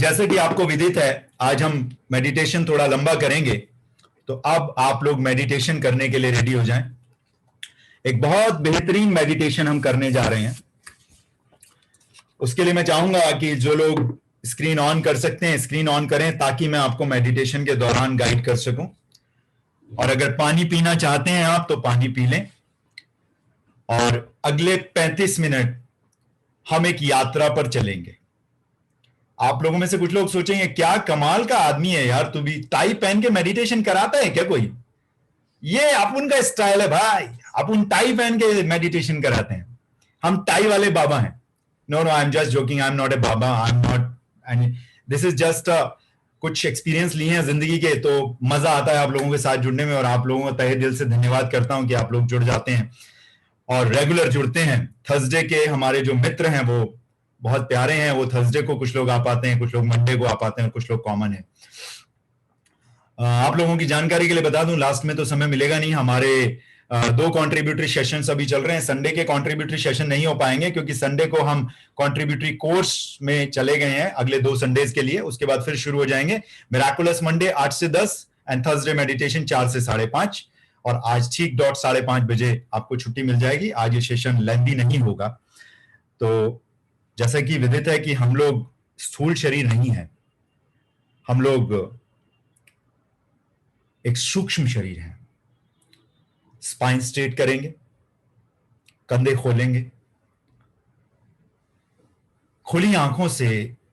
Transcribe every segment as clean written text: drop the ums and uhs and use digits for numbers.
जैसे कि आपको विदित है, आज हम मेडिटेशन थोड़ा लंबा करेंगे, तो अब आप लोग मेडिटेशन करने के लिए रेडी हो जाएं। एक बहुत बेहतरीन मेडिटेशन हम करने जा रहे हैं। उसके लिए मैं चाहूंगा कि जो लोग स्क्रीन ऑन कर सकते हैं स्क्रीन ऑन करें, ताकि मैं आपको मेडिटेशन के दौरान गाइड कर सकूं। और अगर पानी पीना चाहते हैं आप, तो पानी पी लें। और अगले 35 मिनट हम एक यात्रा पर चलेंगे। आप लोगों में से कुछ लोग सोचेंगे, क्या कमाल का आदमी है यार, तू भी टाई पहन के मेडिटेशन कराता है क्या कोई? ये अपुन का स्टाइल है भाई, अपुन टाई पहन के मेडिटेशन कराते हैं। हम टाई वाले बाबा हैं। No no, I am just joking, I am not a baba, I am not and this is just कुछ एक्सपीरियंस लिए हैं जिंदगी के, तो मजा आता है आप लोगों के साथ जुड़ने में। और आप लोगों को तहे दिल से धन्यवाद करता हूं कि आप लोग जुड़ जाते हैं और रेगुलर जुड़ते हैं। थर्सडे के हमारे जो मित्र हैं वो बहुत प्यारे हैं। वो थर्सडे को कुछ लोग आ पाते हैं, कुछ लोग मंडे को आ पाते हैं, कुछ लोग कॉमन है। आप लोगों की जानकारी के लिए बता दूं, लास्ट में तो समय मिलेगा नहीं। हमारे 2 कॉन्ट्रीब्यूटरी सेशन अभी चल रहे हैं। संडे के कॉन्ट्रीब्यूटरी सेशन नहीं हो पाएंगे, क्योंकि संडे को हम कॉन्ट्रीब्यूटरी कोर्स में चले गए हैं अगले 2 संडेज के लिए। उसके बाद फिर शुरू हो जाएंगे मिराकुलस मंडे 8 से 10 एंड थर्सडे मेडिटेशन 4 से 5:30। और आज ठीक डॉट 5:30 बजे आपको छुट्टी मिल जाएगी। आज ये सेशन लेंदी नहीं होगा। तो जैसा कि विदित है कि हम लोग स्थूल शरीर नहीं है, हम लोग एक सूक्ष्म शरीर है। स्पाइन स्ट्रेट करेंगे, कंधे खोलेंगे, खुली आंखों से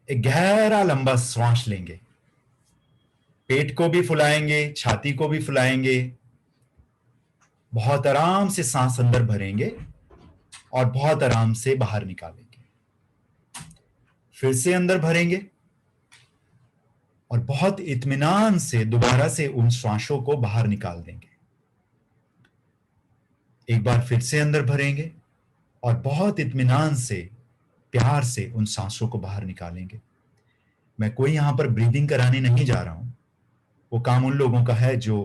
एक गहरा लंबा श्वास लेंगे। पेट को भी फुलाएंगे, छाती को भी फुलाएंगे। बहुत आराम से सांस अंदर भरेंगे और बहुत आराम से बाहर निकालेंगे। फिर से अंदर भरेंगे और बहुत इत्मीनान से दोबारा से उन श्वासों को बाहर निकाल देंगे। एक बार फिर से अंदर भरेंगे और बहुत इत्मीनान से, प्यार से उन सांसों को बाहर निकालेंगे। मैं कोई यहां पर ब्रीदिंग कराने नहीं जा रहा हूं। वो काम उन लोगों का है जो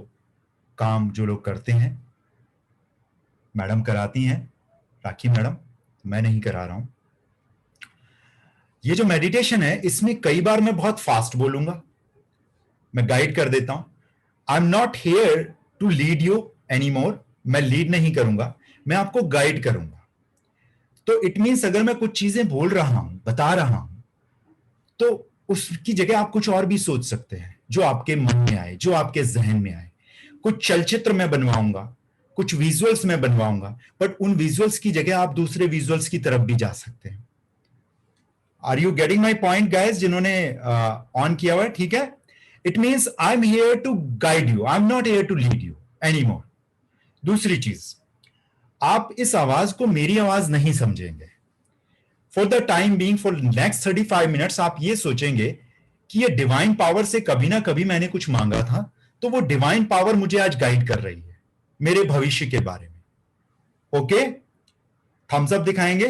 काम जो लोग करते हैं। मैडम कराती हैं, राखी मैडम, मैं नहीं करा रहा हूं। ये जो मेडिटेशन है, इसमें कई बार मैं बहुत फास्ट बोलूंगा, मैं गाइड कर देता हूं। I am not here to lead you any more. मैं लीड नहीं करूंगा, मैं आपको गाइड करूंगा। तो इट मीन्स अगर मैं कुछ चीजें बोल रहा हूं, बता रहा हूं, तो उसकी जगह आप कुछ और भी सोच सकते हैं, जो आपके मन में आए, जो आपके जहन में आए। कुछ चलचित्र में बनवाऊंगा, कुछ विजुअल्स में बनवाऊंगा, बट उन विजुअल्स की जगह आप दूसरे विजुअल्स की तरफ भी जा सकते हैं। Are you getting my point guys? जिन्होंने ऑन किया हुआ है, ठीक है। It means I am here to guide you, I am not here to lead you any more. दूसरी चीज, आप इस आवाज को मेरी आवाज नहीं समझेंगे। For the time being, for next 35 minutes आप ये सोचेंगे कि ये डिवाइन पावर से कभी ना कभी मैंने कुछ मांगा था, तो वो डिवाइन पावर मुझे आज गाइड कर रही है मेरे भविष्य के बारे में। ओके, थम्स अप दिखाएंगे।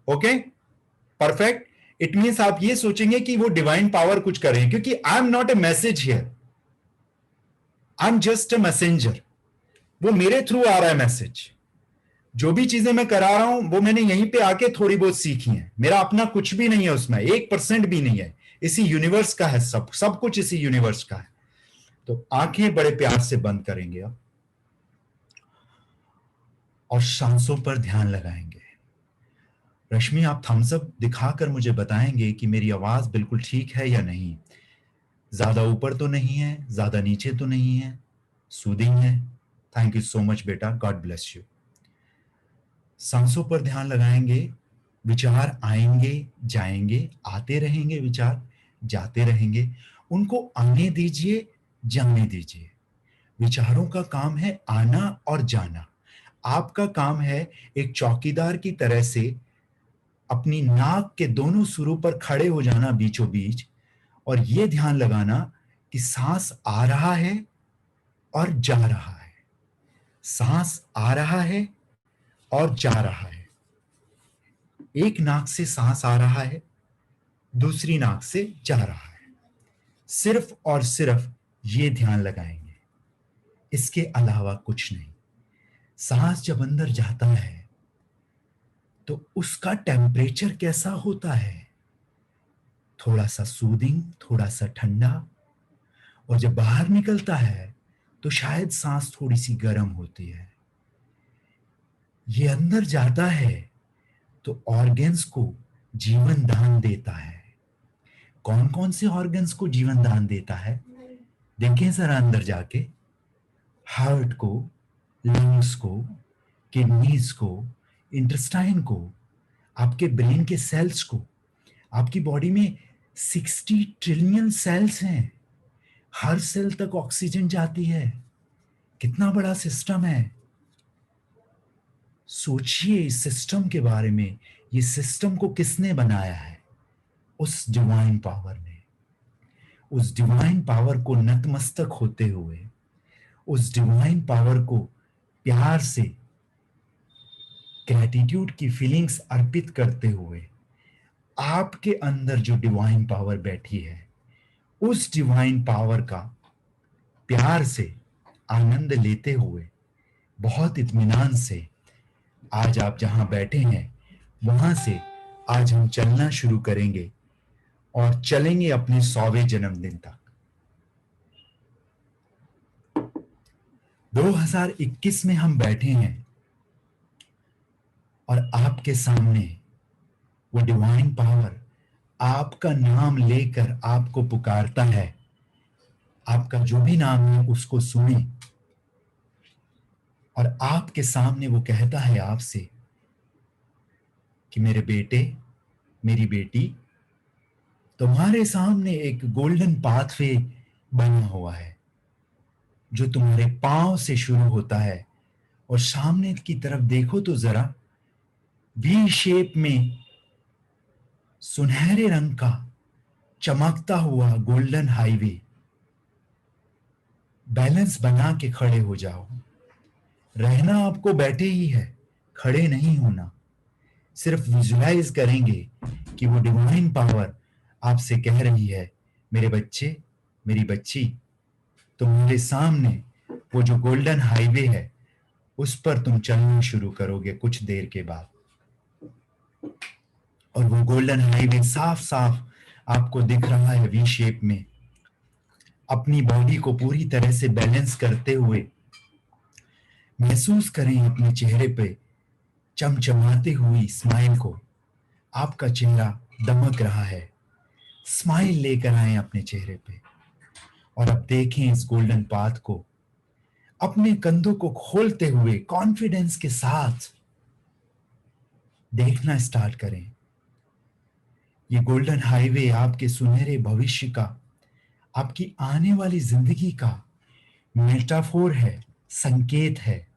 Okay, perfect. इट मीन्स आप ये सोचेंगे कि वो डिवाइन पावर कुछ कर रही है, क्योंकि आई am not A message here, I am just a messenger. वो मेरे थ्रू आ रहा है मैसेज। जो भी चीजें मैं करा रहा हूं वो मैंने यहीं पे आके थोड़ी बहुत सीखी हैं। मेरा अपना कुछ भी नहीं है उसमें, 1% भी नहीं है। इसी यूनिवर्स का है, सब कुछ इसी यूनिवर्स का है। तो आंखें बड़े प्यार से बंद करेंगे अब और सांसों पर ध्यान लगाएंगे। रश्मि, आप थम्स अप दिखाकर मुझे बताएंगे कि मेरी आवाज बिल्कुल ठीक है या नहीं। ज्यादा ऊपर तो नहीं है, ज्यादा नीचे तो नहीं है, सूदिंग है। थैंक यू सो मच बेटा, गॉड ब्लेस यू। सांसों पर ध्यान लगाएंगे। विचार आएंगे, जाएंगे, आते रहेंगे, विचार जाते रहेंगे। उनको आने दीजिए, जाने दीजिए। विचारों का काम है आना और जाना। आपका काम है एक चौकीदार की तरह से अपनी नाक के दोनों सुरों पर खड़े हो जाना बीचों बीच, और यह ध्यान लगाना कि सांस आ रहा है और जा रहा है, सांस आ रहा है और जा रहा है। एक नाक से सांस आ रहा है, दूसरी नाक से जा रहा है। सिर्फ और सिर्फ ये ध्यान लगाएंगे, इसके अलावा कुछ नहीं। सांस जब अंदर जाता है तो उसका टेम्परेचर कैसा होता है, थोड़ा सा सूदिंग, थोड़ा सा ठंडा, और जब बाहर निकलता है तो शायद सांस थोड़ी सी गर्म होती है। ये अंदर जाता है तो ऑर्गन्स को जीवन दान देता है। कौन कौन से ऑर्गन्स को जीवन दान देता है देखें जरा अंदर जाके। हार्ट को, लंग्स को, किडनीज को, इंटेस्टाइन को, आपके ब्रेन के सेल्स को। आपकी बॉडी में 60 ट्रिलियन सेल्स हैं। हर सेल तक ऑक्सीजन जाती है। कितना बड़ा सिस्टम है। सोचिए इस सिस्टम के बारे में। ये सिस्टम को किसने बनाया है? उस डिवाइन पावर ने। उस डिवाइन पावर को नतमस्तक होते हुए, उस डिवाइन पावर को प्यार से ग्रेटिट्यूड की फीलिंग्स अर्पित करते हुए, आपके अंदर जो डिवाइन पावर बैठी है, उस डिवाइन पावर का प्यार से आनंद लेते हुए, बहुत इत्मीनान से, आज आप जहां बैठे हैं वहां से आज हम चलना शुरू करेंगे और चलेंगे अपने 100वें जन्मदिन तक। 2021 में हम बैठे हैं और आपके सामने वो डिवाइन पावर आपका नाम लेकर आपको पुकारता है। आपका जो भी नाम है उसको सुने, और आपके सामने वो कहता है आपसे कि मेरे बेटे, मेरी बेटी, तुम्हारे सामने एक गोल्डन पाथवे बना हुआ है जो तुम्हारे पांव से शुरू होता है, और सामने की तरफ देखो तो जरा, वी शेप में सुनहरे रंग का चमकता हुआ गोल्डन हाईवे। बैलेंस बना के खड़े हो जाओ। रहना आपको बैठे ही है, खड़े नहीं होना। सिर्फ विजुलाइज करेंगे कि वो डिवाइन पावर आपसे कह रही है, मेरे बच्चे, मेरी बच्ची, तुम्हारे सामने वो जो गोल्डन हाईवे है उस पर तुम चलना शुरू करोगे कुछ देर के बाद। और वो गोल्डन हाईवे साफ साफ आपको दिख रहा है वी शेप में। अपनी बॉडी को पूरी तरह से बैलेंस करते हुए महसूस करें अपने चेहरे पे चमचमाती हुई स्माइल को। आपका चेहरा दमक रहा है। स्माइल लेकर आए अपने चेहरे पे, और अब देखें इस गोल्डन पाथ को। अपने कंधों को खोलते हुए कॉन्फिडेंस के साथ देखना स्टार्ट करें। ये गोल्डन हाईवे आपके सुनहरे भविष्य का, आपकी आने वाली जिंदगी का मेटाफोर है, संकेत है,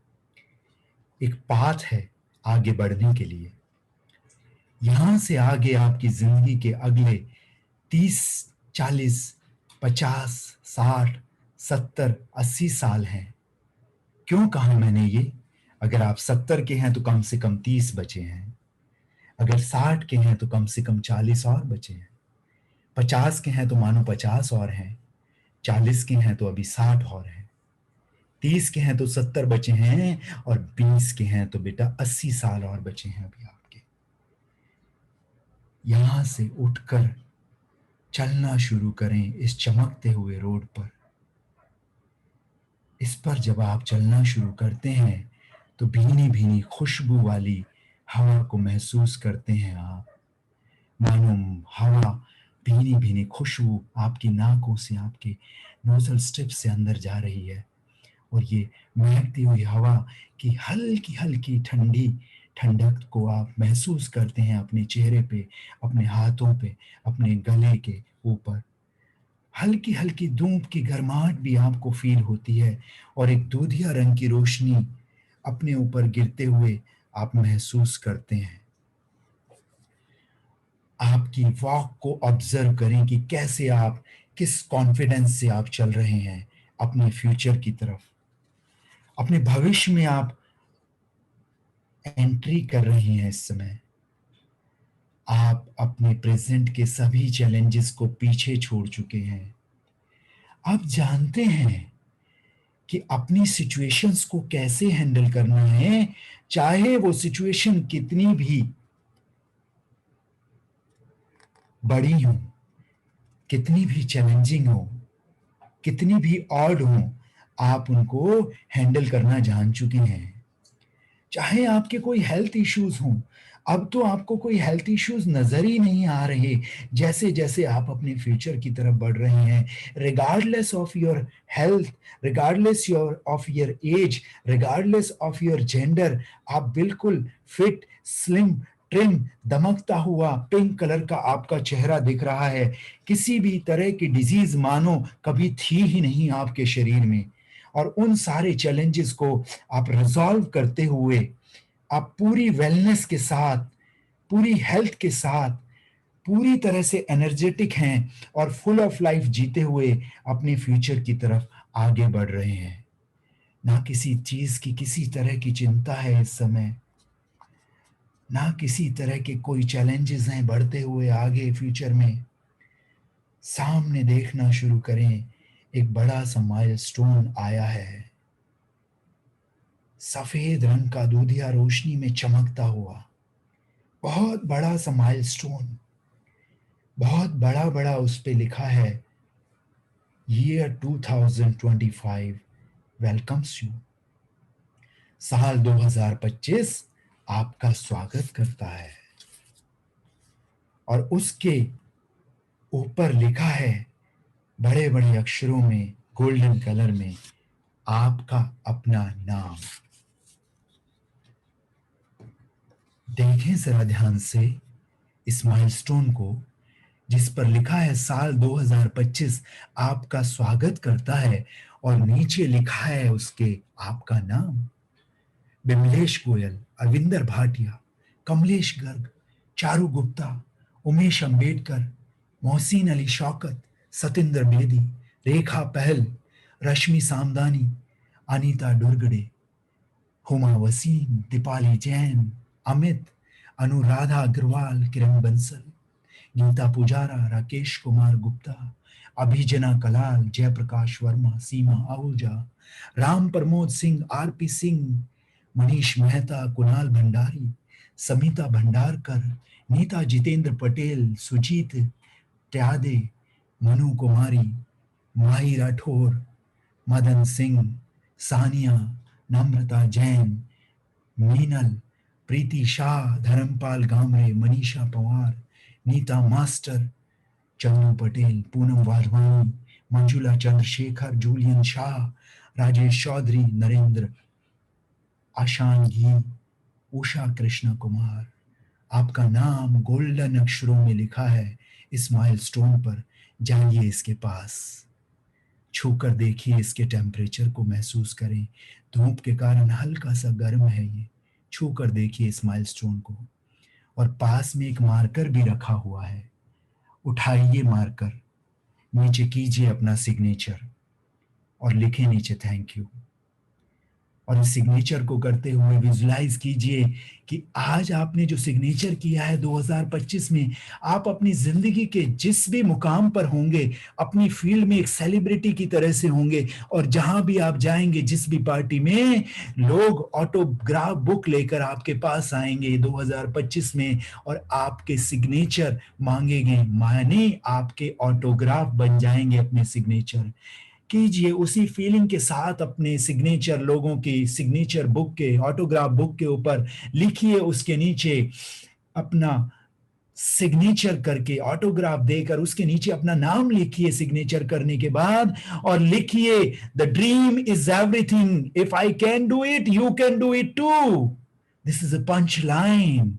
एक पाथ है आगे बढ़ने के लिए। यहां से आगे आपकी जिंदगी के अगले 30, 40, 50, 60, 70, 80 साल हैं। क्यों कहा मैंने ये? अगर आप 70 के हैं तो कम से कम 30 बचे हैं। अगर 60 के हैं तो कम से कम 40 और बचे हैं। 50 के हैं तो मानो 50 और हैं। 40 के हैं तो अभी 60 और हैं। 30 के हैं तो 70 बचे हैं, और 20 के हैं तो बेटा 80 साल और बचे हैं अभी आपके। यहां से उठकर चलना शुरू करें इस चमकते हुए रोड पर। इस पर जब आप चलना शुरू करते हैं तो भीनी भीनी खुशबू वाली हवा को महसूस करते हैं आप। मानो हवा, भीनी भीनी खुशबू आपकी नाकों से, आपके नोजल स्ट्रिप से अंदर जा रही है, और ये महकती हुई हवा की हल्की हल्की ठंडी ठंडक को आप महसूस करते हैं अपने चेहरे पे, अपने हाथों पे, अपने गले के ऊपर। हल्की हल्की धूप की गर्माहट भी आपको फील होती है, और एक दूधिया रंग की रोशनी अपने ऊपर गिरते हुए आप महसूस करते हैं। आपकी वॉक को ऑब्जर्व करें कि कैसे आप, किस कॉन्फिडेंस से आप चल रहे हैं अपने फ्यूचर की तरफ। अपने भविष्य में आप एंट्री कर रहे हैं इस समय। आप अपने प्रेजेंट के सभी चैलेंजेस को पीछे छोड़ चुके हैं। आप जानते हैं कि अपनी सिचुएशंस को कैसे हैंडल करना है, चाहे वो सिचुएशन कितनी भी बड़ी हो, कितनी भी चैलेंजिंग हो, कितनी भी ऑड हो, आप उनको हैंडल करना जान चुके हैं। चाहे आपके कोई हेल्थ इश्यूज हों, अब तो आपको कोई हेल्थ इश्यूज नजर ही नहीं आ रहे जैसे जैसे आप अपने फ्यूचर की तरफ बढ़ रहे हैं। Regardless of your health, regardless of your age, regardless of your gender, आप बिल्कुल फिट, स्लिम, ट्रिम, दमकता हुआ पिंक कलर का आपका चेहरा दिख रहा है। किसी भी तरह की डिजीज मानो कभी थी ही नहीं आपके शरीर में। और उन सारे चैलेंजेस को आप रिजॉल्व करते हुए, आप पूरी वेलनेस के साथ, पूरी हेल्थ के साथ, पूरी तरह से एनर्जेटिक हैं और फुल ऑफ लाइफ जीते हुए अपने फ्यूचर की तरफ आगे बढ़ रहे हैं। ना किसी चीज की किसी तरह की चिंता है इस समय, ना किसी तरह के कोई चैलेंजेस हैं बढ़ते हुए आगे फ्यूचर में। सामने देखना शुरू करें, एक बड़ा सा माइलस्टोन आया है, सफेद रंग का दूधिया रोशनी में चमकता हुआ बहुत बड़ा सा माइलस्टोन। बहुत बड़ा बड़ा उस पे लिखा है, ईयर 2025 वेलकम्स यू। साल 2025 आपका स्वागत करता है। और उसके ऊपर लिखा है बड़े बड़े अक्षरों में, गोल्डन कलर में, आपका अपना नाम। देखें जरा ध्यान से इस माइलस्टोन को, जिस पर लिखा है साल 2025 आपका स्वागत करता है, और नीचे लिखा है उसके आपका नाम। बिमलेश गोयल, अरविंदर भाटिया, कमलेश गर्ग, चारू गुप्ता, उमेश अंबेडकर, मोहसिन अली शौकत, सतेंद्र बेदी, रेखा पहल, रश्मि सामदानी, अनीता डुरगड़े, हुमा वसीम, दीपाली जैन, अमित, अनुराधा अग्रवाल, किरण बंसल, गीता पुजारा, राकेश कुमार गुप्ता, अभिजना कलाल, जयप्रकाश वर्मा, सीमा आहूजा, राम प्रमोद सिंह, आरपी सिंह, मनीष मेहता, कुणाल भंडारी, समिता भंडारकर, नीता जितेंद्र पटेल, सुजीत त्यादे, मनु कुमारी, माही राठौर, मदन सिंह, सानिया, नम्रता जैन, मीनल, प्रीति शाह, धर्मपाल गामरे, मनीषा पवार, नीता मास्टर, चंदू पटेल, पूनम वाधवानी, मंजुला चंद्रशेखर, जूलियन शाह, राजेश चौधरी, नरेंद्र, आशान घी, उषा कृष्ण कुमार। आपका नाम गोल्डन अक्षरों में लिखा है इस माइलस्टोन पर। जाइए इसके पास, छूकर देखिए, इसके टेम्परेचर को महसूस करें। धूप के कारण हल्का सा गर्म है ये। छूकर देखिए इस माइलस्टोन को। और पास में एक मार्कर भी रखा हुआ है, उठाइए मार्कर, नीचे कीजिए अपना सिग्नेचर और लिखें नीचे थैंक यू। और इस सिग्नेचर को करते हुए विजुलाइज कीजिए कि आज आपने जो सिग्नेचर किया है 2025 में, आप अपनी जिंदगी के जिस भी मुकाम पर होंगे, अपनी फील्ड में एक सेलिब्रिटी की तरह से होंगे। और जहां भी आप जाएंगे, जिस भी पार्टी में, लोग ऑटोग्राफ बुक लेकर आपके पास आएंगे 2025 में और आपके सिग्नेचर मांगेंगे, माने आपके ऑटोग्राफ बन जाएंगे अपने सिग्नेचर। कीजिए उसी फीलिंग के साथ अपने सिग्नेचर, लोगों की सिग्नेचर बुक के, ऑटोग्राफ बुक के ऊपर लिखिए, उसके नीचे अपना सिग्नेचर करके, ऑटोग्राफ देकर उसके नीचे अपना नाम लिखिए सिग्नेचर करने के बाद, और लिखिए the dream is everything, if I can do it you can do it too. This is a punch line.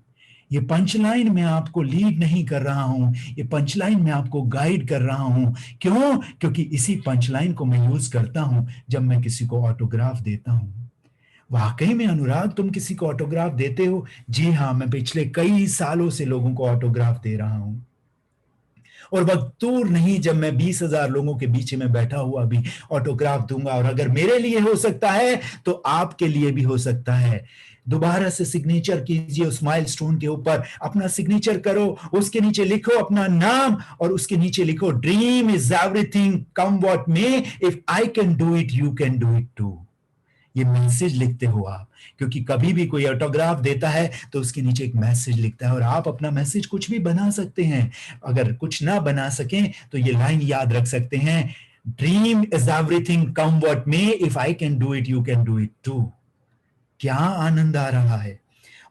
ये पंचलाइन मैं आपको लीड नहीं कर रहा हूं, ये पंचलाइन मैं आपको गाइड कर रहा हूं। क्यों? क्योंकि इसी पंचलाइन को मैं यूज करता हूं जब मैं किसी को ऑटोग्राफ देता हूं। वाकई में अनुराग, तुम किसी को ऑटोग्राफ देते हो? जी हाँ, मैं पिछले कई सालों से लोगों को ऑटोग्राफ दे रहा हूं। और वक्त दूर नहीं जब मैं 20,000 लोगों के बीच में बैठा हुआ भी ऑटोग्राफ दूंगा। और अगर मेरे लिए हो सकता है तो आपके लिए भी हो सकता है। दोबारा से सिग्नेचर कीजिए उस माइलस्टोन के ऊपर, अपना सिग्नेचर करो, उसके नीचे लिखो अपना नाम और उसके नीचे लिखो dream is everything, come what may, if I can do it you can do it too. ये मैसेज लिखते हो आप, क्योंकि कभी भी कोई ऑटोग्राफ देता है तो उसके नीचे एक मैसेज लिखता है, और आप अपना मैसेज कुछ भी बना सकते हैं। अगर कुछ ना बना सकें तो ये लाइन याद रख सकते हैं, dream is everything come what may, if I can do it you can do it too. क्या आनंद आ रहा है।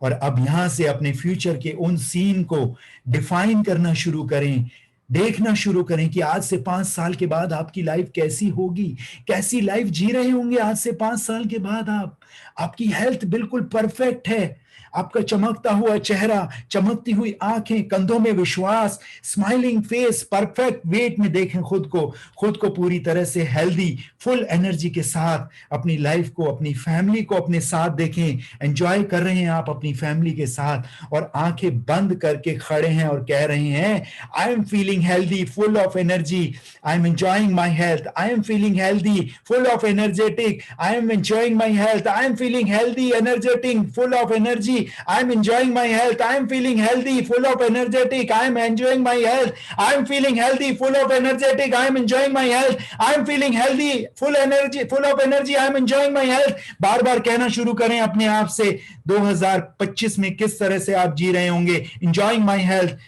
और अब यहां से अपने फ्यूचर के उन सीन को डिफाइन करना शुरू करें, देखना शुरू करें कि आज से 5 साल के बाद आपकी लाइफ कैसी होगी, कैसी लाइफ जी रहे होंगे आज से 5 साल के बाद आप। आपकी हेल्थ बिल्कुल परफेक्ट है, आपका चमकता हुआ चेहरा, चमकती हुई आंखें, कंधों में विश्वास, स्माइलिंग फेस, परफेक्ट वेट में देखें खुद को पूरी तरह से हेल्दी, फुल एनर्जी के साथ अपनी लाइफ को, अपनी फैमिली को अपने साथ देखें, एंजॉय कर रहे हैं आप अपनी फैमिली के साथ, और आंखें बंद करके खड़े हैं और कह रहे हैं, I am feeling healthy, full of energy, I am enjoying my health, I am feeling healthy, full of energetic, I am enjoying my health, I am feeling healthy, energetic, full of energy, I am enjoying my health, I am feeling healthy, full of energetic, I am enjoying my health, I am feeling healthy, full of energetic, I am enjoying my health, I am feeling healthy, full energy, full of energy, I am enjoying my health। बार बार कहना शुरू करें अपने आप से। 2025 में किस तरह से आप जी रहे होंगे, enjoying my health।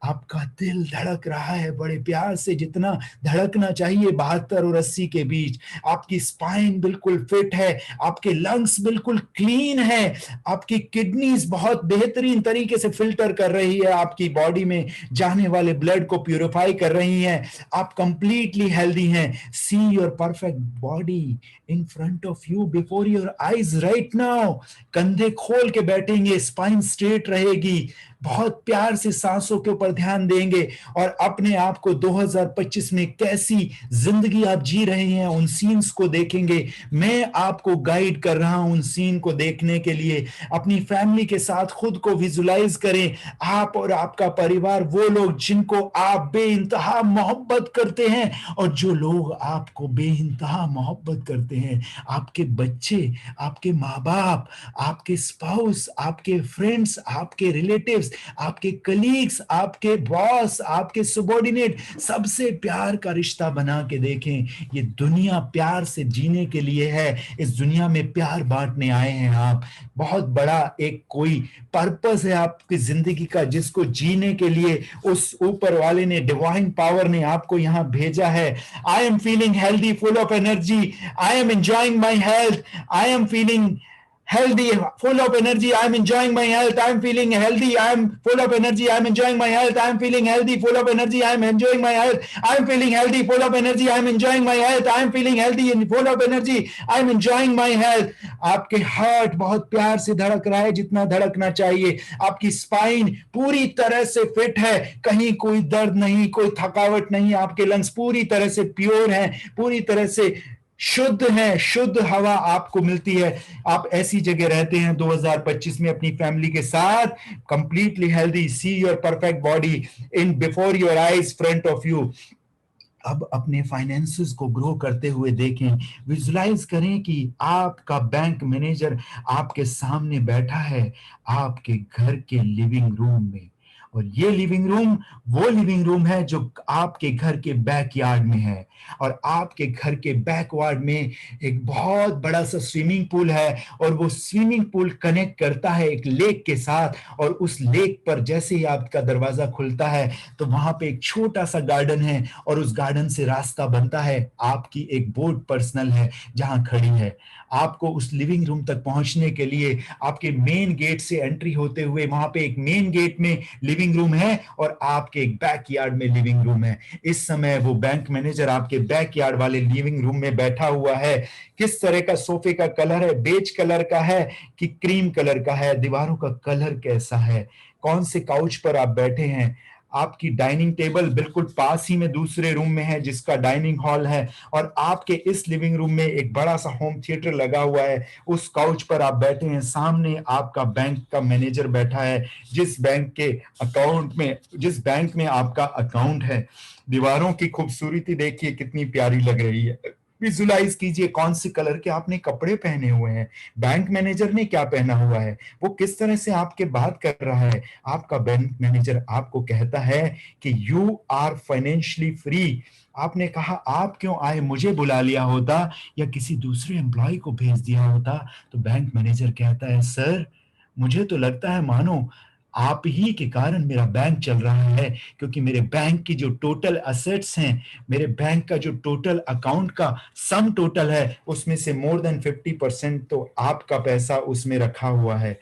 आपका दिल धड़क रहा है बड़े प्यार से, जितना धड़कना चाहिए 72 और 80 के बीच। आपकी स्पाइन बिल्कुल फिट है, आपके लंग्स बिल्कुल क्लीन है, आपकी किडनीज बहुत बेहतरीन तरीके से फिल्टर कर रही है, आपकी बॉडी में जाने वाले ब्लड को प्यूरिफाई कर रही है, आप कंप्लीटली हेल्दी हैं। See your perfect body in front of you, before your eyes right now. कंधे खोल के बैठेंगे, स्पाइन स्ट्रेट रहेगी, बहुत प्यार से सांसों के ऊपर ध्यान देंगे, और अपने आप को 2025 में कैसी जिंदगी आप जी रहे हैं उन सीन्स को देखेंगे। मैं आपको गाइड कर रहा हूं उन सीन को देखने के लिए। अपनी फैमिली के साथ खुद को विजुलाइज करें, आप और आपका परिवार, वो लोग जिनको आप बेइंतहा मोहब्बत करते हैं, और जो लोग आपको बेइंतहा मोहब्बत करते हैं, आपके बच्चे, आपके माँ बाप, आपके स्पाउस, आपके फ्रेंड्स, आपके रिलेटिव्स, आपके कलीग्स, आपके बॉस, आपके सबॉर्डिनेट, सबसे प्यार का रिश्ता बना के देखें। ये दुनिया प्यार से जीने के लिए है, इस दुनिया में प्यार बांटने आए हैं आप। बहुत बड़ा एक कोई पर्पस है आपकी जिंदगी का, जिसको जीने के लिए उस ऊपर वाले ने, डिवाइन पावर ने आपको यहां भेजा है। I am feeling healthy, full of energy, I am enjoying my health, I am feeling healthy, full of energy, I am enjoying my health, I am feeling healthy, I am full of energy, I am enjoying my health, I am feeling healthy, full of energy, I am enjoying my health, I am feeling healthy, full of energy, I am enjoying my health, I am feeling healthy and full of energy, I am enjoying my health। आपके heart बहुत प्यार से धड़क रहा है, जितना धड़कना चाहिए। आपकी स्पाइन पूरी तरह से फिट है, कहीं कोई दर्द नहीं, कोई थकावट नहीं, आपके लंग्स पूरी तरह से प्योर हैं, पूरी तरह से शुद्ध है, शुद्ध हवा आपको मिलती है। आप ऐसी जगह रहते हैं 2025 में अपनी फैमिली के साथ, completely healthy. See your perfect body in before your eyes, front of you. अब अपने फाइनेंसेस को ग्रो करते हुए देखें, विजुलाइज करें कि आपका बैंक मैनेजर आपके सामने बैठा है, आपके घर के लिविंग रूम में। और ये लिविंग रूम वो लिविंग रूम है जो आपके घर के बैकयार्ड में है, और आपके घर के बैकयार्ड में एक बहुत बड़ा सा स्विमिंग पूल है, और वो स्विमिंग पूल कनेक्ट करता है एक लेक के साथ। और उस लेक पर जैसे ही आपका दरवाजा खुलता है तो वहां पे एक छोटा सा गार्डन है, और उस गार्डन से रास्ता बनता है। आपकी एक बोट पर्सनल है जहां खड़ी है। आपको उस लिविंग रूम तक पहुंचने के लिए आपके मेन गेट से एंट्री होते हुए वहां पे एक मेन गेट में लिविंग रूम है, और आपके एक बैकयार्ड में लिविंग रूम है। इस समय वो बैंक मैनेजर आपके बैकयार्ड वाले लिविंग रूम में बैठा हुआ है। किस तरह का सोफे का कलर है, बेज कलर का है कि क्रीम कलर का है, दीवारों का कलर कैसा है, कौन से काउच पर आप बैठे हैं। आपकी डाइनिंग टेबल बिल्कुल पास ही में दूसरे रूम में है जिसका डाइनिंग हॉल है, और आपके इस लिविंग रूम में एक बड़ा सा होम थिएटर लगा हुआ है। उस काउच पर आप बैठे हैं, सामने आपका बैंक का मैनेजर बैठा है, जिस बैंक में आपका अकाउंट है। दीवारों की खूबसूरती देखिए कितनी प्यारी लग रही है। विजुलाइज कीजिए कौन से कलर के आपने कपड़े पहने हुए हैं, बैंक मैनेजर ने क्या पहना हुआ है, वो किस तरह से आपके बात कर रहा है। आपका बैंक मैनेजर आपको कहता है कि यू आर फाइनेंशियली फ्री, आपने कहा आप क्यों आए, मुझे बुला लिया होता या किसी दूसरे एम्प्लॉय को भेज दिया होता। तो बैंक मैनेजर कहता है सर, मुझे तो लगता है मानो आप ही के कारण मेरा बैंक चल रहा है, क्योंकि मेरे बैंक की जो टोटल असेट्स हैं, मेरे बैंक का जो टोटल अकाउंट का सम टोटल है, उसमें से मोर देन 50% तो आपका पैसा उसमें रखा हुआ है।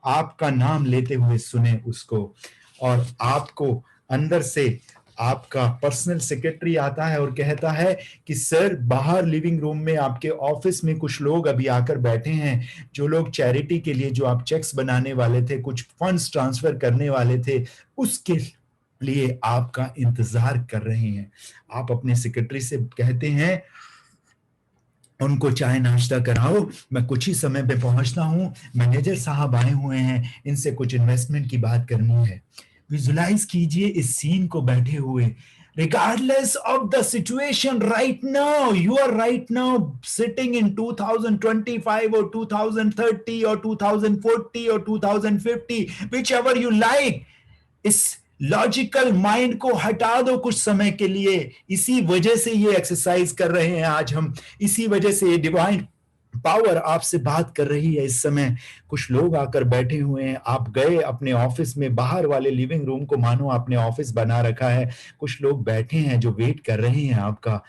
आपका नाम लेते हुए सुने उसको, और आपको अंदर से आपका पर्सनल सेक्रेटरी आता है और कहता है कि सर, बाहर लिविंग रूम में आपके ऑफिस में कुछ लोग अभी आकर बैठे हैं, जो लोग चैरिटी के लिए, जो आप चेक्स बनाने वाले थे, कुछ फंड्स ट्रांसफर करने वाले थे, उसके लिए आपका इंतजार कर रहे हैं। आप अपने सेक्रेटरी से कहते हैं उनको चाय नाश्ता कराओ, मैं कुछ ही समय पे पहुंचता हूं, मैनेजर साहब आए हुए हैं, इनसे कुछ इन्वेस्टमेंट की बात करनी है। विजुलाइज कीजिए इस सीन को बैठे हुए, regardless of the situation right now, you are right now sitting in 2025 or 2030 or 2040 or 2050, whichever you like। इस लॉजिकल माइंड को हटा दो कुछ समय के लिए। इसी वजह से ये एक्सरसाइज कर रहे हैं आज हम, इसी वजह से ये डिवाइन पावर आपसे बात कर रही है इस समय। कुछ लोग आकर बैठे हुए हैं, आप गए अपने ऑफिस में, बाहर वाले लिविंग रूम को मानो आपने ऑफिस बना रखा है, कुछ लोग बैठे हैं जो वेट कर रहे हैं आपका।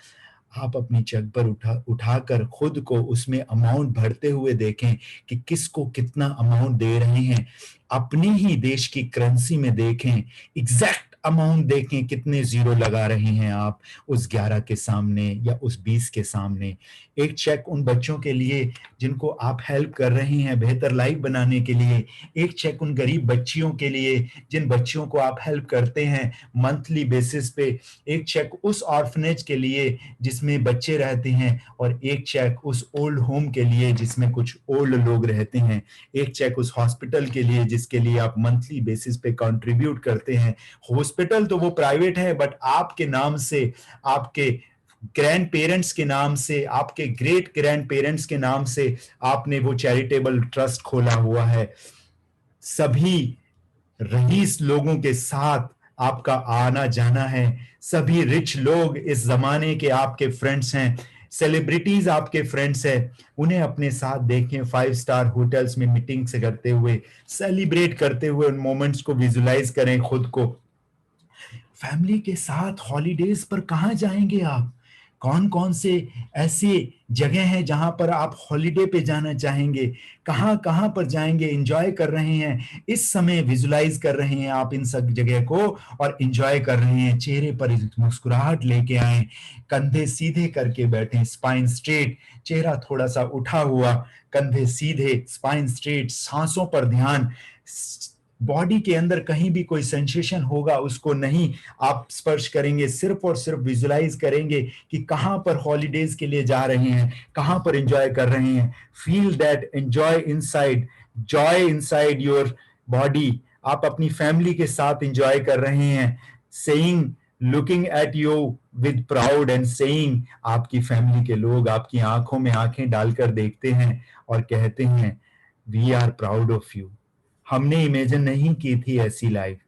आप अपनी जग पर उठाकर खुद को उसमें अमाउंट भरते हुए देखें कि किसको कितना अमाउंट दे रहे हैं। अपनी ही देश की करेंसी में देखें, एग्जैक्ट अमाउंट देखें, कितने जीरो लगा रहे हैं आप उस 11 के सामने या उस 20 के सामने। एक चेक उन बच्चों के लिए जिनको आप हेल्प कर रहे हैं बेहतर लाइफ बनाने के लिए, एक चेक उन गरीब बच्चियों के लिए जिन बच्चियों को आप हेल्प करते हैं मंथली बेसिस पे, एक चेक उस ऑर्फनेज के लिए जिसमें बच्चे रहते हैं, और एक चेक उस ओल्ड होम के लिए जिसमें कुछ ओल्ड लोग रहते हैं, एक चेक उस हॉस्पिटल के लिए जिसके लिए आप मंथली बेसिस पे कंट्रीब्यूट करते हैं। हॉस्पिटल तो वो प्राइवेट है, बट आपके नाम से, आपके ग्रैंड पेरेंट्स के नाम से, आपके ग्रेट ग्रैंड पेरेंट्स के नाम से आपने वो चैरिटेबल ट्रस्ट खोला हुआ है। सभी रईस लोगों के साथ आपका आना जाना है, सभी रिच लोग इस जमाने के आपके फ्रेंड्स हैं, सेलिब्रिटीज आपके फ्रेंड्स हैं, उन्हें अपने साथ देखें 5 स्टार होटल्स में मीटिंग से करते हुए, सेलिब्रेट करते हुए उन मोमेंट्स को विजुलाइज करें खुद को। फैमिली के साथ हॉलीडेज पर कहाँ जाएंगे आप? कौन कौन से ऐसे जगह हैं जहां पर आप हॉलीडे पे जाना चाहेंगे? कहाँ कहाँ पर जाएंगे? एंजॉय कर रहे हैं इस समय, विजुलाइज कर रहे हैं आप इन सब जगह को और एंजॉय कर रहे हैं। चेहरे पर मुस्कुराहट लेके आए, कंधे सीधे करके बैठे, स्पाइन स्ट्रेट, चेहरा थोड़ा सा उठा हुआ, कंधे सीधे, स्पाइन स्ट्रेट, सांसों पर ध्यान। बॉडी के अंदर कहीं भी कोई सेंसेशन होगा उसको नहीं आप स्पर्श करेंगे, सिर्फ और सिर्फ विजुलाइज करेंगे कि कहां पर हॉलीडेज के लिए जा रहे हैं, कहां पर एंजॉय कर रहे हैं। Feel that enjoy inside, Joy inside your body. आप अपनी फैमिली के साथ एंजॉय कर रहे हैं, saying, looking at you with proud and saying, आपकी फैमिली के लोग आपकी आंखों में आंखें डालकर देखते हैं और कहते हैं we are proud of you. हमने इमेजिन नहीं की थी ऐसी लाइफ।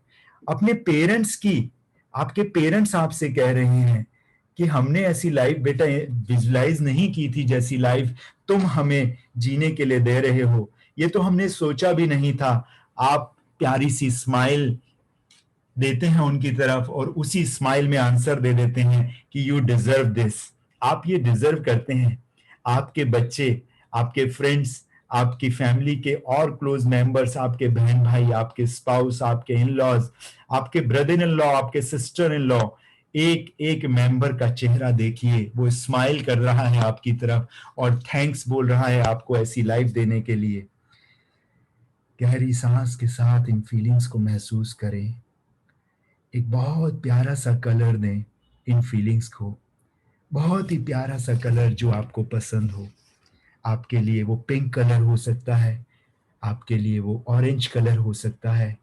अपने पेरेंट्स की, आपके पेरेंट्स आपसे कह रहे हैं कि हमने ऐसी लाइफ बेटा विजुलाइज नहीं की थी जैसी लाइफ तुम हमें जीने के लिए दे रहे हो, ये तो हमने सोचा भी नहीं था। आप प्यारी सी स्माइल देते हैं उनकी तरफ और उसी स्माइल में आंसर दे देते हैं कि यू डिजर्व दिस, आप ये डिजर्व करते हैं। आपके बच्चे, आपके फ्रेंड्स, आपकी फैमिली के और क्लोज मेंबर्स, आपके बहन भाई, आपके स्पाउस, आपके इन लॉज, आपके ब्रदर इन लॉ, आपके सिस्टर इन लॉ, एक एक मेंबर का चेहरा देखिए, वो स्माइल कर रहा है आपकी तरफ और थैंक्स बोल रहा है आपको ऐसी लाइफ देने के लिए। गहरी सांस के साथ इन फीलिंग्स को महसूस करें, एक बहुत प्यारा सा कलर दें इन फीलिंग्स को, बहुत ही प्यारा सा कलर जो आपको पसंद हो। आपके लिए वो पिंक कलर हो सकता है, आपके लिए वो ऑरेंज कलर हो सकता है,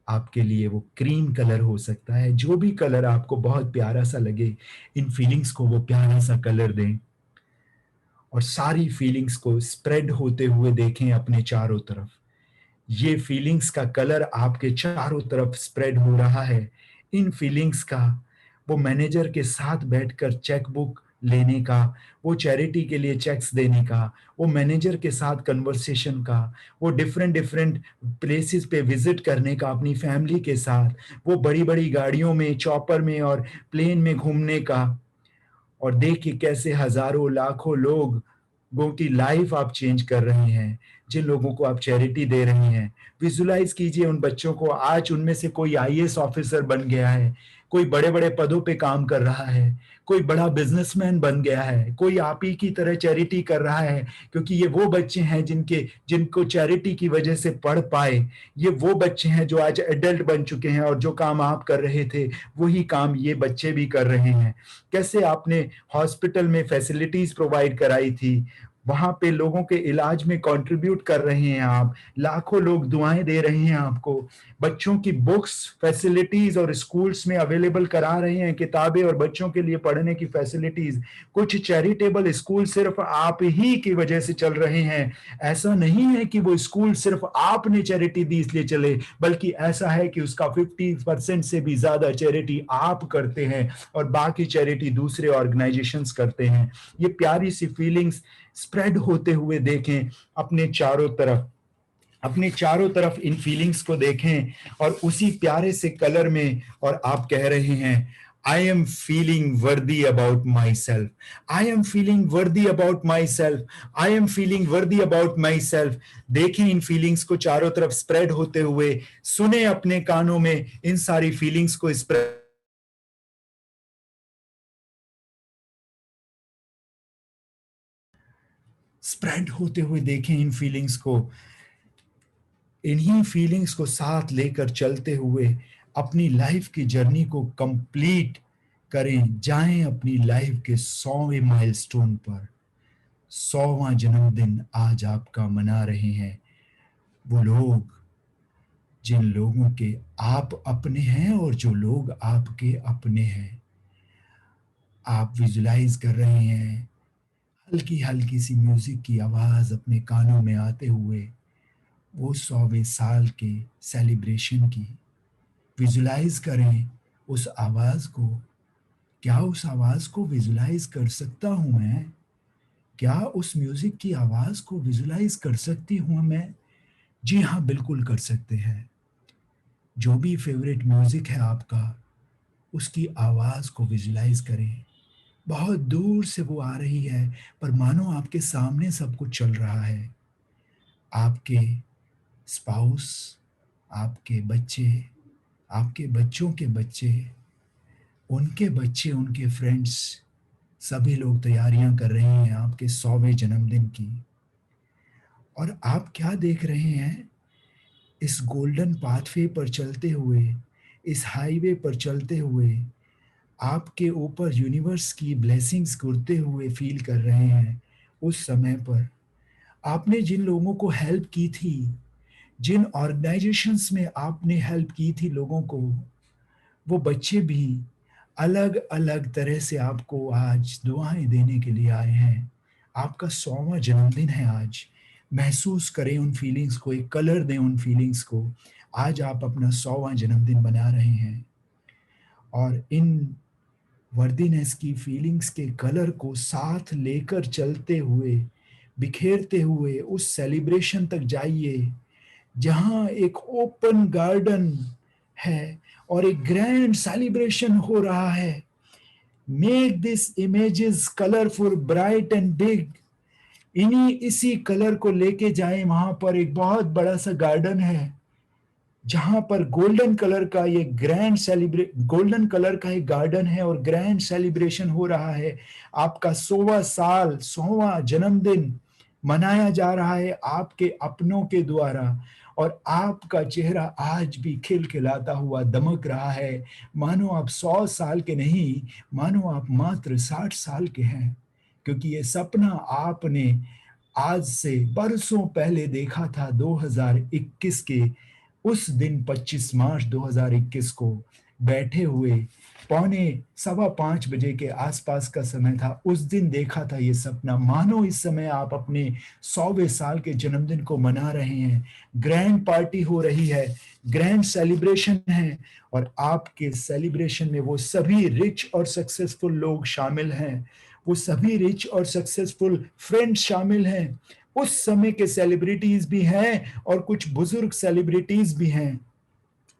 आपके लिए वो क्रीम कलर हो सकता है, जो भी कलर आपको बहुत प्यारा सा लगे, इन फीलिंग्स को वो प्यारा सा कलर दें और सारी फीलिंग्स को स्प्रेड होते हुए देखें अपने चारों तरफ। ये फीलिंग्स का कलर आपके चारों तरफ स्प्रेड हो रहा है। इन फीलिंग्स का वो मैनेजर के साथ बैठकर चेक बुक लेने का, वो चैरिटी के लिए चेक्स देने का, वो मैनेजर के साथ कन्वर्सेशन का, वो डिफरेंट डिफरेंट प्लेसेस पे विजिट करने का अपनी फैमिली के साथ, वो बड़ी बड़ी गाड़ियों में, चॉपर में और प्लेन में घूमने का। और देखिए कैसे हजारों लाखों लोगों की लाइफ आप चेंज कर रहे हैं, जिन लोगों को आप चैरिटी दे रहे हैं। विजुलाइज कीजिए उन बच्चों को, आज उनमें से कोई आईएएस ऑफिसर बन गया है, कोई बड़े बड़े पदों पे काम कर रहा है, कोई बड़ा बिजनेसमैन बन गया है, कोई आप ही की तरह चैरिटी कर रहा है, क्योंकि ये वो बच्चे हैं जिनको चैरिटी की वजह से पढ़ पाए। ये वो बच्चे हैं जो आज एडल्ट बन चुके हैं, और जो काम आप कर रहे थे वही काम ये बच्चे भी कर रहे हैं। कैसे आपने हॉस्पिटल में फैसिलिटीज प्रोवाइड कराई थी, वहां पे लोगों के इलाज में कंट्रीब्यूट कर रहे हैं आप, लाखों लोग दुआएं दे रहे हैं आपको, बच्चों की बुक्स फैसिलिटीज और स्कूल्स में अवेलेबल करा रहे हैं, किताबें और बच्चों के लिए पढ़ने की फैसिलिटीज। कुछ चैरिटेबल स्कूल सिर्फ आप ही की वजह से चल रहे हैं। ऐसा नहीं है कि वो स्कूल सिर्फ आपने चैरिटी दी इसलिए चले, बल्कि ऐसा है कि उसका 50% से भी ज्यादा चैरिटी आप करते हैं और बाकी चैरिटी दूसरे ऑर्गेनाइजेशंस करते हैं। ये प्यारी सी फीलिंग्स स्प्रेड होते हुए देखें अपने चारों तरफ, अपने चारों तरफ इन फीलिंग्स को देखें और उसी प्यारे से कलर में, और आप कह रहे हैं I am feeling worthy about myself. I am feeling worthy about myself. I am feeling worthy about myself. देखें इन फीलिंग्स को चारों तरफ स्प्रेड होते हुए, सुने अपने कानों में इन सारी फीलिंग्स को स्प्रेड होते हुए देखें इन फीलिंग्स को। इन्हीं फीलिंग्स को साथ लेकर चलते हुए अपनी लाइफ की जर्नी को कंप्लीट करें, जाएं अपनी लाइफ के 100वें माइलस्टोन पर। 100वां जन्मदिन आज आपका मना रहे हैं वो लोग जिन लोगों के आप अपने हैं और जो लोग आपके अपने हैं। आप विजुलाइज कर रहे हैं हल्की हल्की सी म्यूजिक की आवाज अपने कानों में आते हुए वो 100वें साल के सेलिब्रेशन की। विजुलाइज करें उस आवाज को। क्या उस आवाज को विजुलाइज कर सकता हूं मैं? क्या उस म्यूजिक की आवाज को विजुलाइज कर सकती हूं मैं? जी हाँ, बिल्कुल कर सकते हैं। जो भी फेवरेट म्यूजिक है आपका, उसकी आवाज को विजुलाइज करें। बहुत दूर से वो आ रही है, पर मानो आपके सामने सब कुछ चल रहा है। आपके स्पाउस, आपके बच्चे, आपके बच्चों के बच्चे, उनके बच्चे, उनके फ्रेंड्स, सभी लोग तैयारियां कर रहे हैं आपके 100वें जन्मदिन की। और आप क्या देख रहे हैं? इस गोल्डन पाथवे पर चलते हुए, इस हाईवे पर चलते हुए, आपके ऊपर यूनिवर्स की ब्लेसिंग्स गिरते हुए फील कर रहे हैं। उस समय पर आपने जिन लोगों को हेल्प की थी, जिन ऑर्गेनाइजेशंस में आपने हेल्प की थी लोगों को, वो बच्चे भी अलग अलग तरह से आपको आज दुआएं देने के लिए आए हैं। आपका 100वां जन्मदिन है आज। महसूस करें उन फीलिंग्स को, एक कलर दें उन फीलिंग्स को। आज आप अपना 100वां जन्मदिन मना रहे हैं और इन वर्दीनेस की फीलिंग्स के कलर को साथ लेकर चलते हुए, बिखेरते हुए उस सेलिब्रेशन तक जाइए जहां एक ओपन गार्डन है और एक ग्रैंड सेलिब्रेशन हो रहा है। Make this images colourful, bright and big. इसी कलर को लेके जाएं, वहां पर एक बहुत बड़ा सा गार्डन है जहां पर गोल्डन कलर का एक गार्डन है और ग्रैंड सेलिब्रेशन हो रहा है। आपका 100वां जन्मदिन मनाया जा रहा है आपके अपनों के द्वारा, और आपका चेहरा आज भी खिलखिलाता हुआ दमक रहा है, मानो आप 100 साल के नहीं, मानो आप मात्र 60 साल के हैं। क्योंकि ये सपना आपने आज से बरसों पहले देखा था, 2021 के उस दिन 25 मार्च 2021 को बैठे हुए 4:15 के आसपास का समय था। उस दिन देखा था ये सपना, मानो इस समय आप अपने 100वें साल के जन्मदिन को मना रहे हैं, ग्रैंड पार्टी हो रही है, ग्रैंड सेलिब्रेशन है, और आपके सेलिब्रेशन में वो सभी रिच और सक्सेसफुल लोग शामिल हैं, वो सभी रिच और सक्सेसफुल फ्रेंड्स शामिल हैं, उस समय के सेलिब्रिटीज भी हैं और कुछ बुजुर्ग सेलिब्रिटीज भी हैं।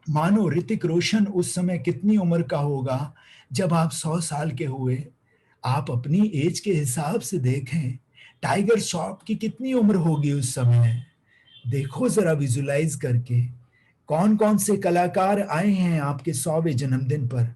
मानो ऋतिक रोशन उस समय कितनी उम्र का होगा जब आप 100 साल के हुए। आप अपनी एज के हिसाब से देखें, टाइगर श्रॉफ की कितनी उम्र होगी उस समय। देखो जरा विजुलाइज करके, कौन कौन से कलाकार आए हैं आपके 100वें जन्मदिन पर।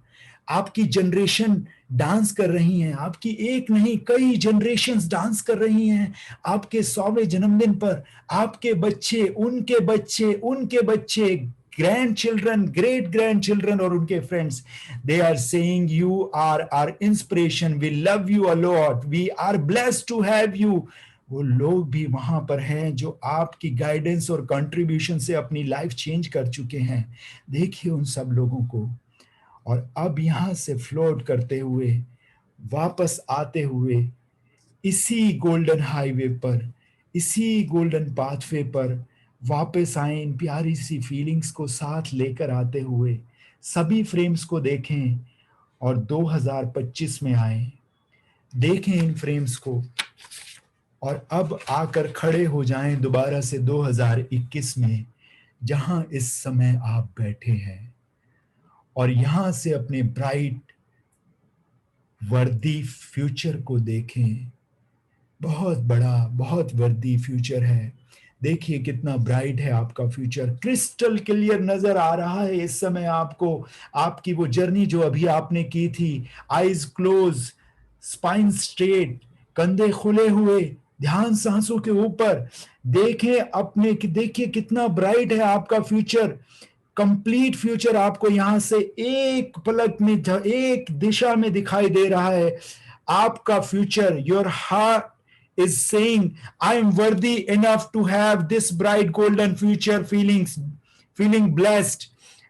आपकी जनरेशन डांस कर रही हैं, आपकी एक नहीं कई जनरेशन्स डांस कर रही हैं आपके 100वें जन्मदिन पर। आपके बच्चे, उनके बच्चे, उनके बच्चे, grandchildren, great grandchildren और उनके friends, they are saying you are our inspiration, we love you a lot, we are blessed to have you. वो लोग भी वहां पर हैं जो आपकी गाइडेंस और कंट्रीब्यूशन से अपनी लाइफ चेंज कर चुके हैं। देखिए उन सब लोगों को। और अब यहां से फ्लोट करते हुए, वापस आते हुए, इसी गोल्डन हाईवे पर, इसी गोल्डन पाथवे पर वापस आए, इन प्यारी सी फीलिंग्स को साथ लेकर आते हुए सभी फ्रेम्स को देखें और 2025 में आए। देखें इन फ्रेम्स को और अब आकर खड़े हो जाएं दोबारा से 2021 में, जहां इस समय आप बैठे हैं, और यहां से अपने ब्राइट वर्दी फ्यूचर को देखें। बहुत बड़ा, बहुत वर्दी फ्यूचर है। देखिए कितना ब्राइट है आपका फ्यूचर, क्रिस्टल क्लियर नजर आ रहा है इस समय आपको। आपकी वो जर्नी जो अभी आपने की थी, आईज क्लोज, स्पाइन स्ट्रेट, कंधे खुले हुए, ध्यान सांसों के ऊपर, देखें अपने, देखिए कितना ब्राइट है आपका फ्यूचर। कंप्लीट फ्यूचर आपको यहां से एक पलक में, एक दिशा में दिखाई दे रहा है। आपका future, your heart is saying, I am worthy enough to have this bright golden future, feeling blessed।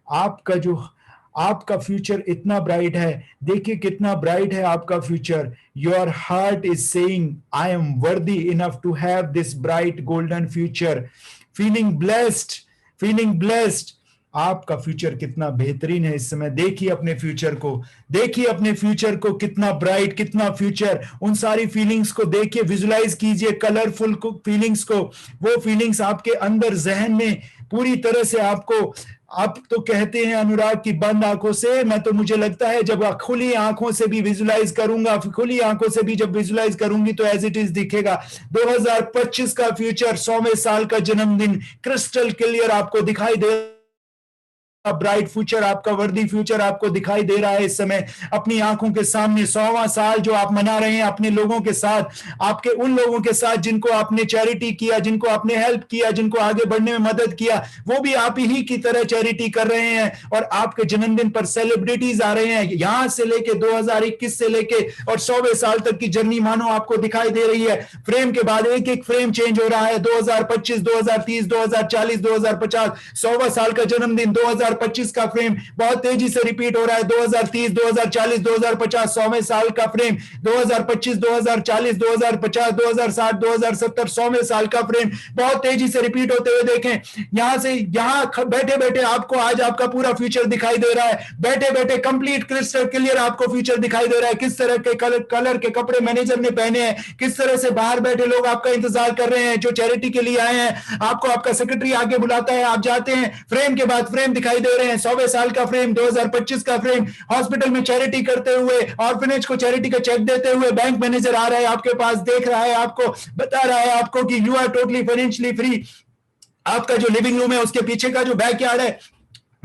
आपका फ्यूचर इतना ब्राइट है। देखिए कितना ब्राइट है आपका future. Your heart is saying, I am worthy enough to have this bright golden future, feeling blessed, feeling blessed. आपका future कितना बेहतरीन है इस समय। देखिए अपने फ्यूचर को, देखिए अपने फ्यूचर को, कितना ब्राइट, कितना फ्यूचर। उन सारी फीलिंग्स को देखिए, विजुलाइज कीजिए कलरफुल फीलिंग्स को। वो फीलिंग्स आपके अंदर जहन में पूरी तरह से आपको, आप तो कहते हैं अनुराग की बंद आंखों से, मैं तो मुझे लगता है जब खुली आंखों से भी विजुलाइज करूंगा, खुली आंखों से भी जब विजुलाइज करूंगी तो एज इट इज दिखेगा। 2025 का फ्यूचर, 100वें साल का जन्मदिन, क्रिस्टल क्लियर आपको दिखाई दे, ब्राइट फ्यूचर, आपका वर्दी फ्यूचर आपको दिखाई दे रहा है इस समय अपनी आंखों के सामने। 100वां साल जो आप मना रहे हैं अपने लोगों के साथ, आपके उन लोगों के साथ जिनको आपने चैरिटी किया, जिनको आपने हेल्प किया, जिनको आगे बढ़ने में मदद किया, वो भी आप ही की तरह चैरिटी कर रहे हैं। और आपके जन्मदिन पर सेलिब्रिटीज आ रहे हैं, यहां से लेके 2021 से लेके और 100वें साल तक की जर्नी मानो आपको दिखाई दे रही है। फ्रेम के बाद एक एक फ्रेम चेंज हो रहा है। 2025, 2030, 2040, 2050, 100वां साल का जन्मदिन, 2025 का फ्रेम बहुत तेजी से रिपीट हो रहा है। 2030, 2040, 2050, 100वें साल का फ्रेम, 2025, 2040, 2050, 2060, 2070, 100वें साल का फ्रेम बहुत तेजी से रिपीट होते हुए देखें। यहां से यहां बैठे बैठे आपको आज आपका पूरा फ्यूचर दिखाई दे रहा है। बैठे बैठे कंप्लीट क्रिस्टल क्लियर आपको फ्यूचर दिखाई दे रहा है। किस तरह के कलर के कपड़े मैनेजर ने पहने हैं, किस तरह से बाहर बैठे लोग आपका इंतजार कर रहे हैं जो चैरिटी के लिए आए हैं। आपको आपका सेक्रेटरी आगे बुलाता है, आप जाते हैं, फ्रेम के बाद फ्रेम दिखाई दे रहे हैं। 100वें साल का फ्रेम, 2025 का फ्रेम, हॉस्पिटल में चैरिटी करते हुए, ऑर्फनेज को चैरिटी का चेक देते हुए बैंक मैनेजर आ रहा है आपके पास, देख रहा है आपको, बता रहा है आपको कि you are totally financially free. आपका जो लिविंग रूम है उसके पीछे का जो बैकयार्ड है,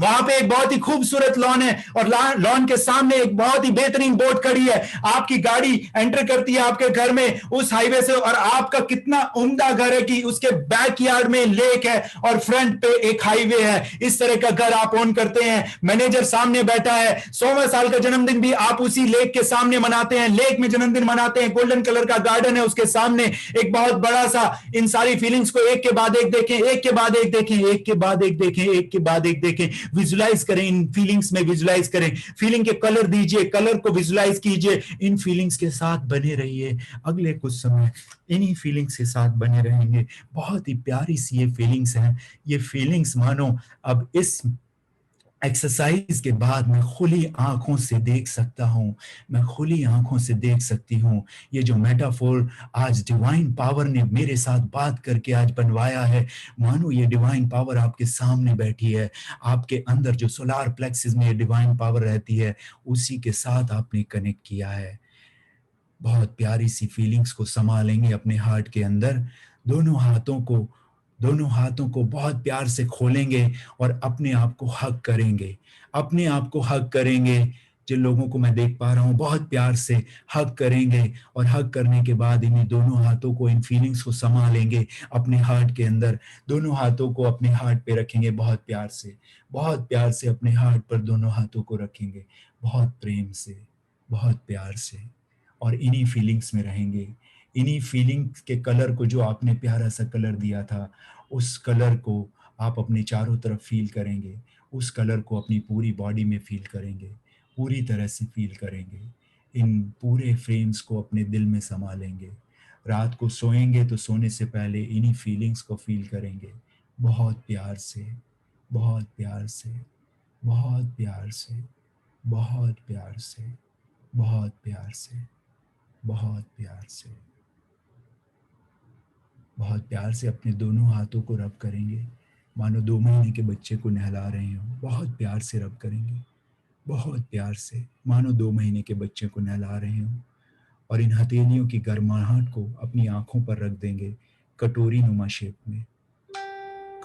वहां पे एक बहुत ही खूबसूरत लॉन है और लॉन के सामने एक बहुत ही बेहतरीन बोट खड़ी है। आपकी गाड़ी एंटर करती है आपके घर में उस हाईवे से, और आपका कितना उम्दा घर है कि उसके बैकयार्ड में लेक है और फ्रंट पे एक हाईवे है। इस तरह का घर आप ओन करते हैं। मैनेजर सामने बैठा है। 100वें साल का जन्मदिन भी आप उसी लेक के सामने मनाते हैं, लेक में जन्मदिन मनाते हैं। गोल्डन कलर का गार्डन है, उसके सामने एक बहुत बड़ा सा। इन सारी फीलिंग्स को एक के बाद एक देखें, एक के बाद एक देखें, एक के बाद एक देखें, एक के बाद एक देखें। विजुलाइज करें, इन फीलिंग्स में विजुलाइज करें, फीलिंग के कलर दीजिए, कलर को विजुलाइज कीजिए, इन फीलिंग्स के साथ बने रहिए। अगले कुछ समय इन्हीं फीलिंग्स के साथ बने रहेंगे। बहुत ही प्यारी सी ये फीलिंग्स हैं। ये फीलिंग्स मानो अब इस एक्सरसाइज के बाद मैं खुली आंखों से देख सकता हूं, मैं खुली आंखों से देख सकती हूं। ये जो मेटाफोर आज डिवाइन पावर ने मेरे साथ बात करके आज बनवाया है, मानो ये डिवाइन पावर आपके सामने बैठी है, आपके अंदर जो सोलार प्लेक्सिस में ये डिवाइन पावर रहती है, उसी के साथ आपने कनेक्ट किया है। बहुत प्यारी सी फीलिंग्स को संभालेंगे अपने हार्ट के अंदर। दोनों हाथों को बहुत प्यार से खोलेंगे और अपने आप को हग करेंगे, अपने आप को हग करेंगे। जिन लोगों को मैं देख पा रहा हूं बहुत प्यार से हग करेंगे, और हग करने के बाद इन्हीं दोनों हाथों को, इन फीलिंग्स को संभालेंगे अपने हार्ट के अंदर। दोनों हाथों को अपने हार्ट पे रखेंगे, बहुत प्यार से अपने हार्ट पर दोनों हाथों को रखेंगे, बहुत प्रेम से, बहुत प्यार से, और इन्हीं फीलिंग्स में रहेंगे। इन्हीं फीलिंग्स के कलर को, जो आपने प्यारा सा कलर दिया था, उस कलर को आप अपने चारों तरफ फील करेंगे, उस कलर को अपनी पूरी बॉडी में फील करेंगे, पूरी तरह से फील करेंगे। इन पूरे फ्रेम्स को अपने दिल में समा लेंगे। रात को सोएंगे तो सोने से पहले इन्हीं फीलिंग्स को फील करेंगे, बहुत प्यार से, बहुत प्यार से, बहुत प्यार से, बहुत प्यार से, बहुत प्यार से, बहुत प्यार से, बहुत प्यार से अपने दोनों हाथों को रब करेंगे, मानो 2 महीने के बच्चे को नहला रहे हो। बहुत प्यार से रब करेंगे, बहुत प्यार से, मानो 2 महीने के बच्चे को नहला रहे हो। और इन हथेलियों की गर्माहट को अपनी आंखों पर रख देंगे, कटोरी नुमा शेप में,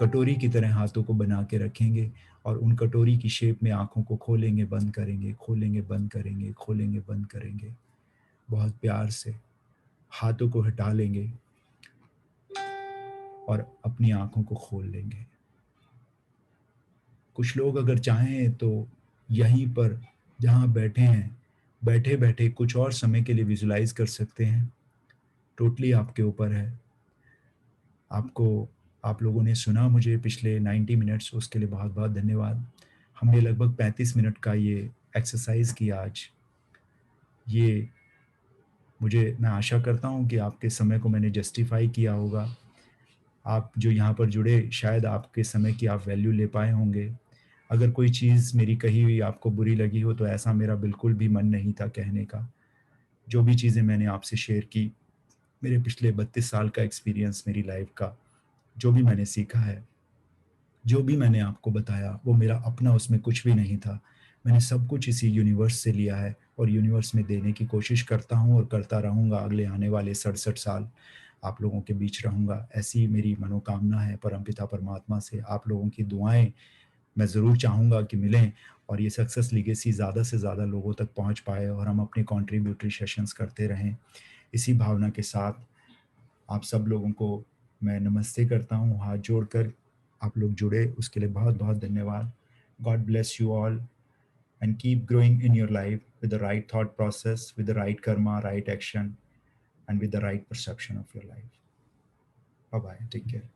कटोरी की तरह हाथों को बना के रखेंगे, और उन कटोरी की शेप में आंखों को खोलेंगे, बंद करेंगे, खोलेंगे, बंद करेंगे, खोलेंगे, बंद करेंगे। बहुत प्यार से हाथों को हटा लेंगे और अपनी आंखों को खोल लेंगे। कुछ लोग अगर चाहें तो यहीं पर जहां बैठे हैं, बैठे बैठे कुछ और समय के लिए विजुलाइज कर सकते हैं। टोटली आपके ऊपर है। आप लोगों ने सुना मुझे पिछले 90 मिनट्स, उसके लिए बहुत बहुत धन्यवाद। हमने लगभग 35 मिनट का ये एक्सरसाइज किया आज। ये मैं आशा करता हूँ कि आपके समय को मैंने जस्टिफाई किया होगा। आप जो यहाँ पर जुड़े, शायद आपके समय की आप वैल्यू ले पाए होंगे। अगर कोई चीज़ मेरी कही हुई आपको बुरी लगी हो तो ऐसा मेरा बिल्कुल भी मन नहीं था कहने का। जो भी चीज़ें मैंने आपसे शेयर की, मेरे पिछले 32 साल का एक्सपीरियंस, मेरी लाइफ का जो भी मैंने सीखा है, जो भी मैंने आपको बताया, वो मेरा अपना उसमें कुछ भी नहीं था। मैंने सब कुछ इसी यूनिवर्स से लिया है और यूनिवर्स में देने की कोशिश करता हूँ और करता रहूँगा। अगले आने वाले 67 साल आप लोगों के बीच रहूँगा, ऐसी मेरी मनोकामना है परमपिता परमात्मा से। आप लोगों की दुआएं मैं ज़रूर चाहूँगा कि मिलें, और ये सक्सेस लीगेसी ज़्यादा से ज़्यादा लोगों तक पहुँच पाए, और हम अपने कॉन्ट्रीब्यूटरी सेशंस करते रहें। इसी भावना के साथ आप सब लोगों को मैं नमस्ते करता हूँ, हाथ जोड़कर। आप लोग जुड़े उसके लिए बहुत बहुत धन्यवाद। God bless you all and keep growing in your life with the right thought process, with the right karma, right action, and with the right perception of your life. Bye bye. Take care.